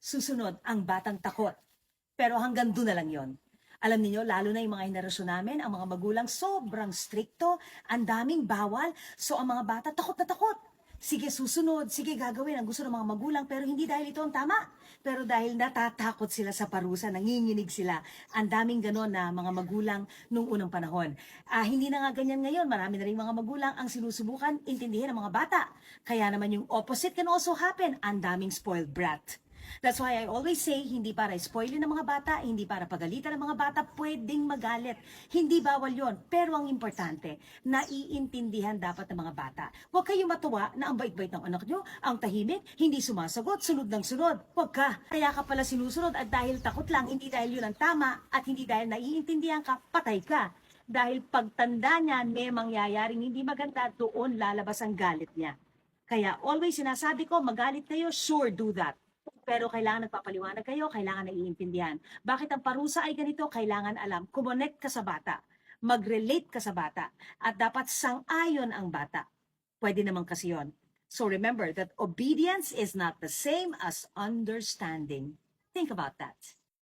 susunod ang batang takot. Pero hanggang doon na lang yon. Alam niyo, lalo na yung mga henerasyon namin, ang mga magulang sobrang stricto, ang daming bawal, so ang mga bata takot na takot. Sige, susunod, sige, gagawin ang gusto ng mga magulang, pero hindi dahil ito ang tama. Pero dahil natatakot sila sa parusa, nanginginig sila. Ang daming ganon na mga magulang nung unang panahon. Hindi na nga ganyan ngayon, marami na rin mga magulang ang sinusubukan intindihin ng mga bata. Kaya naman yung opposite can also happen, ang daming spoiled brat. That's why I always say, hindi para spoilin ng mga bata, hindi para pagalitan ng mga bata, pwedeng magalit. Hindi bawal yon, pero ang importante, naiintindihan dapat ng mga bata. Huwag kayong matuwa na ang bait-bait ng anak nyo, ang tahimik, hindi sumasagot, sunod ng sunod. Huwag ka. Kaya ka pala sinusunod at dahil takot lang, hindi dahil yun ang tama, at hindi dahil naiintindihan ka, patay ka. Dahil pagtanda niya, may mangyayaring hindi maganda, doon lalabas ang galit niya. Kaya always sinasabi ko, magalit kayo, sure, do that. Pero kailangan nagpapaliwanag kayo, kailangan naiintindihan. Bakit ang parusa ay ganito? Kailangan alam. Kumonek ka sa bata. Mag-relate ka sa bata. At dapat sang-ayon ang bata. Pwede naman kasi yon. So remember that obedience is not the same as understanding. Think about that.